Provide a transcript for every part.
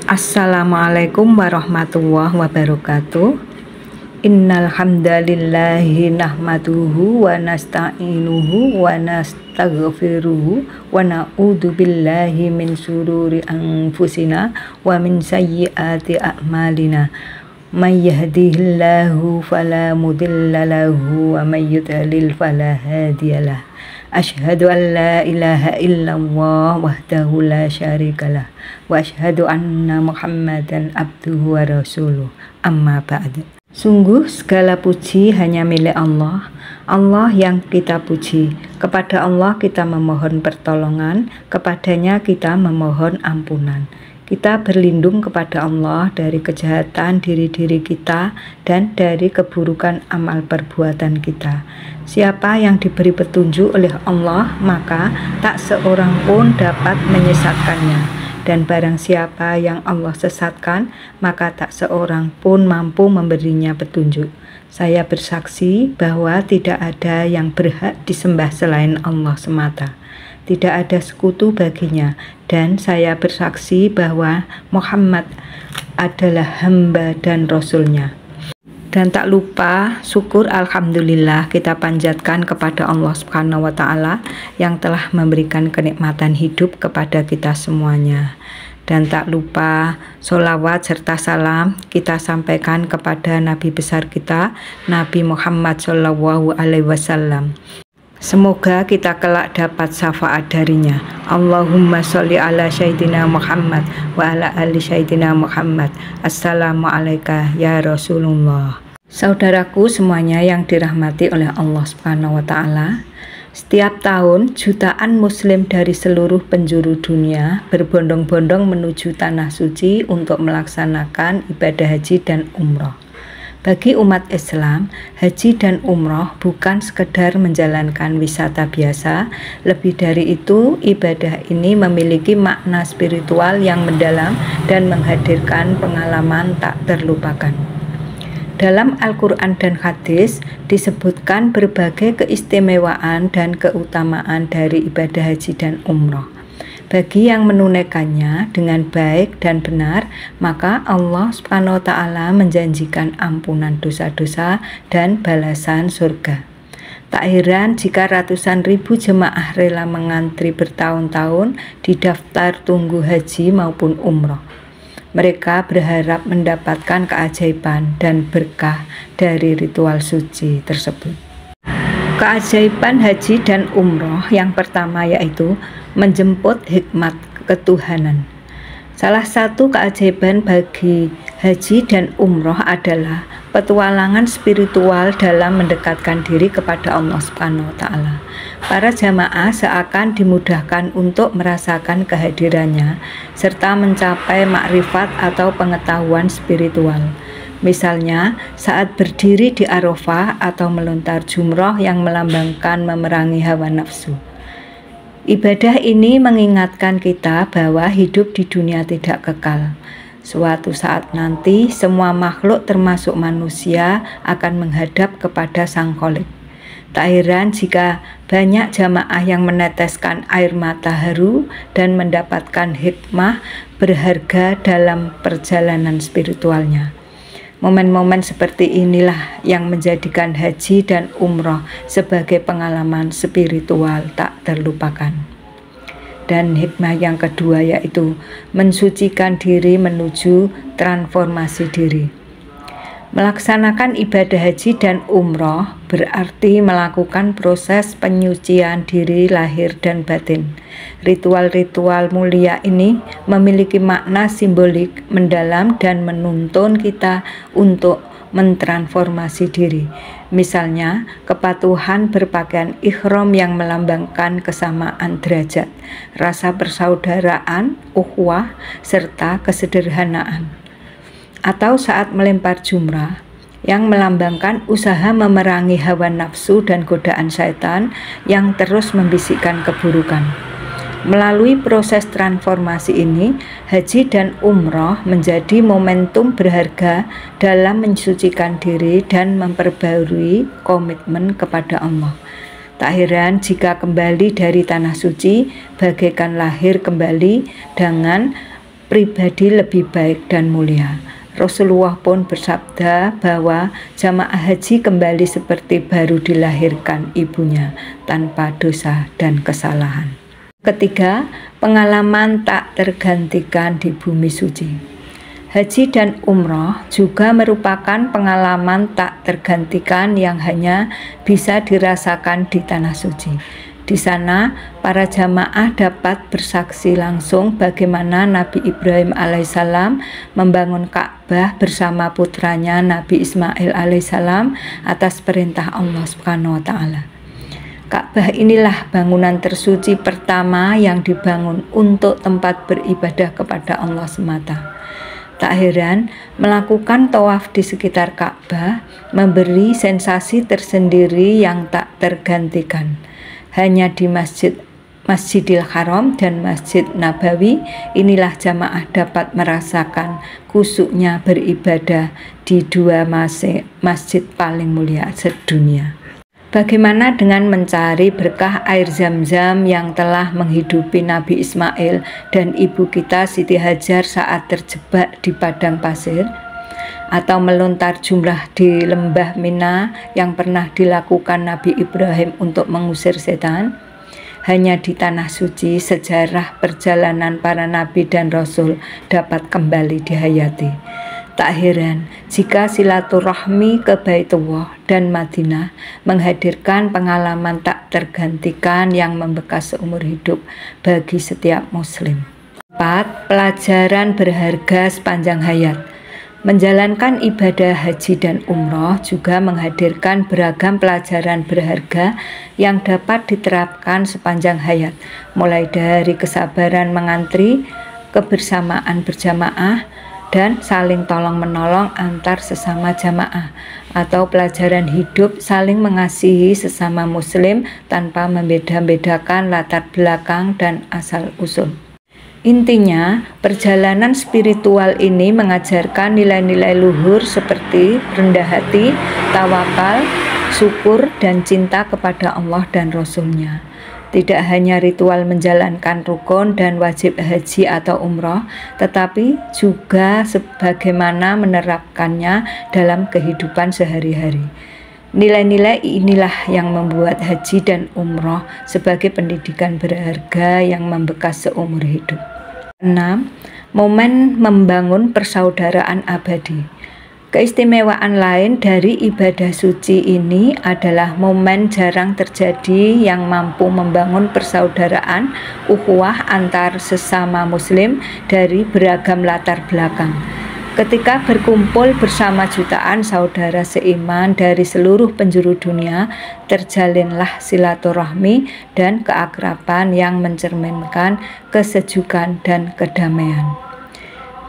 Assalamualaikum warahmatullahi wabarakatuh. Innal hamdalillahi nahmaduhu wa nasta'inuhu wa nastaghfiruhu wa na'udzu billahi min syururi anfusina wa min sayyiati a'malina. May yahdihillahu fala mudilla lahu wa may yudlil fala hadiyalah. Asyhadu an la ilaha illallah wahdahu la syarikalah wa asyhadu anna Muhammadan abduhu wa rasuluh. Amma ba'd. Sungguh segala puji hanya milik Allah. Allah yang kita puji. Kepada Allah kita memohon pertolongan, kepadanya kita memohon ampunan. Kita berlindung kepada Allah dari kejahatan diri-diri kita dan dari keburukan amal perbuatan kita. Siapa yang diberi petunjuk oleh Allah, maka tak seorang pun dapat menyesatkannya. Dan barang siapa yang Allah sesatkan, maka tak seorang pun mampu memberinya petunjuk. Saya bersaksi bahwa tidak ada yang berhak disembah selain Allah semata. Tidak ada sekutu baginya, dan saya bersaksi bahwa Muhammad adalah hamba dan rasulnya. Dan tak lupa syukur alhamdulillah kita panjatkan kepada Allah Subhanahu wa Ta'ala yang telah memberikan kenikmatan hidup kepada kita semuanya. Dan tak lupa sholawat serta salam kita sampaikan kepada Nabi besar kita, Nabi Muhammad Shallallahu Alaihi Wasallam. Semoga kita kelak dapat syafaat darinya. Allahumma sholli ala sayyidina Muhammad wa ala ali sayyidina Muhammad. Assalamualaikum ya Rasulullah. Saudaraku semuanya yang dirahmati oleh Allah Subhanahu wa Ta'ala, setiap tahun jutaan muslim dari seluruh penjuru dunia berbondong-bondong menuju tanah suci untuk melaksanakan ibadah haji dan umroh. Bagi umat Islam, haji dan umroh bukan sekedar menjalankan wisata biasa. Lebih dari itu, ibadah ini memiliki makna spiritual yang mendalam dan menghadirkan pengalaman tak terlupakan. Dalam Al-Quran dan hadis disebutkan berbagai keistimewaan dan keutamaan dari ibadah haji dan umroh. Bagi yang menunaikannya dengan baik dan benar, maka Allah Subhanahu wa Ta'ala menjanjikan ampunan dosa-dosa dan balasan surga. Tak heran jika ratusan ribu jemaah rela mengantri bertahun-tahun di daftar tunggu haji maupun umroh. Mereka berharap mendapatkan keajaiban dan berkah dari ritual suci tersebut. Keajaiban haji dan umroh yang pertama yaitu menjemput hikmat ketuhanan. Salah satu keajaiban bagi haji dan umroh adalah petualangan spiritual dalam mendekatkan diri kepada Allah Subhanahu wa Ta'ala. Para jamaah seakan dimudahkan untuk merasakan kehadirannya serta mencapai makrifat atau pengetahuan spiritual. Misalnya saat berdiri di Arafah atau melontar jumroh yang melambangkan memerangi hawa nafsu. Ibadah ini mengingatkan kita bahwa hidup di dunia tidak kekal. Suatu saat nanti semua makhluk termasuk manusia akan menghadap kepada Sang Kholik. Tak heran jika banyak jamaah yang meneteskan air mata haru dan mendapatkan hikmah berharga dalam perjalanan spiritualnya. Momen-momen seperti inilah yang menjadikan haji dan umroh sebagai pengalaman spiritual tak terlupakan. Dan hikmah yang kedua yaitu mensucikan diri menuju transformasi diri. Melaksanakan ibadah haji dan umroh berarti melakukan proses penyucian diri lahir dan batin. Ritual-ritual mulia ini memiliki makna simbolik mendalam dan menuntun kita untuk mentransformasi diri. Misalnya, kepatuhan berpakaian ihram yang melambangkan kesamaan derajat, rasa persaudaraan, ukhuwah, serta kesederhanaan. Atau saat melempar jumrah yang melambangkan usaha memerangi hawa nafsu dan godaan syaitan yang terus membisikkan keburukan. Melalui proses transformasi ini, haji dan umroh menjadi momentum berharga dalam mensucikan diri dan memperbarui komitmen kepada Allah. Tak heran jika kembali dari tanah suci bagaikan lahir kembali dengan pribadi lebih baik dan mulia. Rasulullah pun bersabda bahwa jamaah haji kembali seperti baru dilahirkan ibunya, tanpa dosa dan kesalahan. Ketiga, pengalaman tak tergantikan di bumi suci. Haji dan umroh juga merupakan pengalaman tak tergantikan yang hanya bisa dirasakan di tanah suci. Di sana, para jamaah dapat bersaksi langsung bagaimana Nabi Ibrahim alaihissalam membangun Ka'bah bersama putranya Nabi Ismail alaihissalam atas perintah Allah Subhanahu wa Ta'ala. Ka'bah inilah bangunan tersuci pertama yang dibangun untuk tempat beribadah kepada Allah semata. Tak heran, melakukan tawaf di sekitar Ka'bah memberi sensasi tersendiri yang tak tergantikan. Hanya di Masjidil Haram dan Masjid Nabawi inilah jamaah dapat merasakan khusyuknya beribadah di dua masjid paling mulia sedunia. Bagaimana dengan mencari berkah air Zam-Zam yang telah menghidupi Nabi Ismail dan ibu kita Siti Hajar saat terjebak di padang pasir? Atau melontar jumrah di lembah Mina yang pernah dilakukan Nabi Ibrahim untuk mengusir setan? Hanya di tanah suci sejarah perjalanan para nabi dan rasul dapat kembali dihayati. Tak heran jika silaturahmi ke Baitullah dan Madinah menghadirkan pengalaman tak tergantikan yang membekas seumur hidup bagi setiap muslim. 4. Pelajaran berharga sepanjang hayat. Menjalankan ibadah haji dan umroh juga menghadirkan beragam pelajaran berharga yang dapat diterapkan sepanjang hayat, mulai dari kesabaran mengantri, kebersamaan berjamaah, dan saling tolong-menolong antar sesama jamaah, atau pelajaran hidup saling mengasihi sesama muslim tanpa membeda-bedakan latar belakang dan asal-usul. Intinya, perjalanan spiritual ini mengajarkan nilai-nilai luhur seperti rendah hati, tawakal, syukur, dan cinta kepada Allah dan Rasul-Nya. Tidak hanya ritual menjalankan rukun dan wajib haji atau umroh, tetapi juga sebagaimana menerapkannya dalam kehidupan sehari-hari. Nilai-nilai inilah yang membuat haji dan umroh sebagai pendidikan berharga yang membekas seumur hidup. 6. Momen membangun persaudaraan abadi. Keistimewaan lain dari ibadah suci ini adalah momen jarang terjadi yang mampu membangun persaudaraan ukhuwah antar sesama muslim dari beragam latar belakang. Ketika berkumpul bersama jutaan saudara seiman dari seluruh penjuru dunia, terjalinlah silaturahmi dan keakraban yang mencerminkan kesejukan dan kedamaian.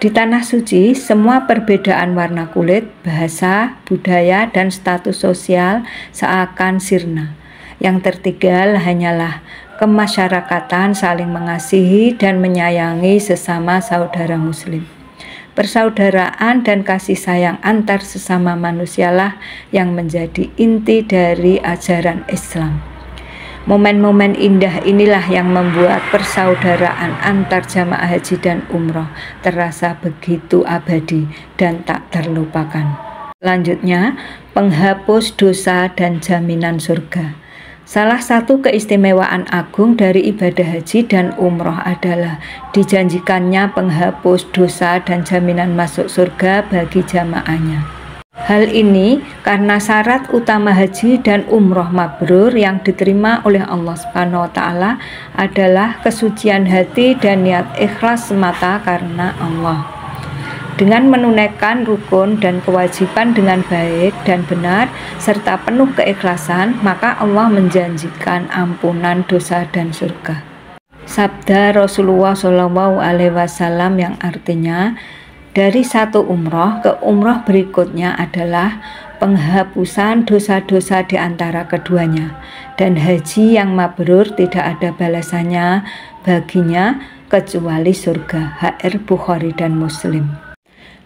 Di tanah suci, semua perbedaan warna kulit, bahasa, budaya, dan status sosial seakan sirna. Yang tertinggal hanyalah kemasyarakatan saling mengasihi dan menyayangi sesama saudara muslim. Persaudaraan dan kasih sayang antar sesama manusialah yang menjadi inti dari ajaran Islam. Momen-momen indah inilah yang membuat persaudaraan antar jamaah haji dan umroh terasa begitu abadi dan tak terlupakan. Selanjutnya, penghapus dosa dan jaminan surga. Salah satu keistimewaan agung dari ibadah haji dan umroh adalah dijanjikannya penghapus dosa dan jaminan masuk surga bagi jamaahnya. Hal ini karena syarat utama haji dan umroh mabrur yang diterima oleh Allah Subhanahu wa Ta'ala adalah kesucian hati dan niat ikhlas semata karena Allah. Dengan menunaikan rukun dan kewajiban dengan baik dan benar serta penuh keikhlasan, maka Allah menjanjikan ampunan dosa dan surga. Sabda Rasulullah SAW yang artinya, dari satu umroh ke umroh berikutnya adalah penghapusan dosa-dosa di antara keduanya, dan haji yang mabrur tidak ada balasannya baginya kecuali surga. HR Bukhari dan Muslim.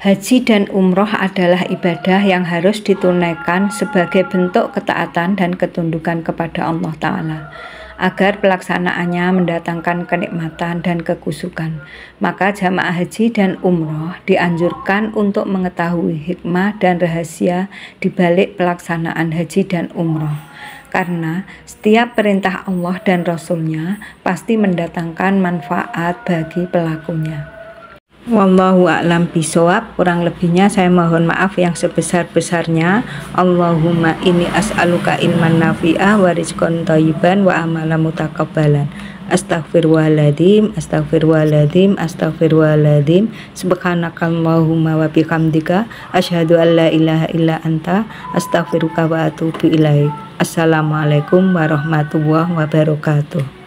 Haji dan umroh adalah ibadah yang harus ditunaikan sebagai bentuk ketaatan dan ketundukan kepada Allah Ta'ala. agar pelaksanaannya mendatangkan kenikmatan dan kekusukan. Maka jamaah haji dan umroh dianjurkan untuk mengetahui hikmah dan rahasia di balik pelaksanaan haji dan umroh. Karena setiap perintah Allah dan Rasul-Nya pasti mendatangkan manfaat bagi pelakunya. Wallahu a'lam bishawab. Kurang lebihnya saya mohon maaf yang sebesar-besarnya. Allahumma inni as'aluka ilman nafi'ah wa rizqan thayyiban wa amalan mutakabbalan. Astaghfirullahaladzim, astaghfirullahaladzim, astaghfirullahaladzim. Subhanakallahumma wa bihamdika asyhadu an la ilaha illa anta astaghfiruka wa atubu ilaik. Assalamualaikum warahmatullahi wabarakatuh.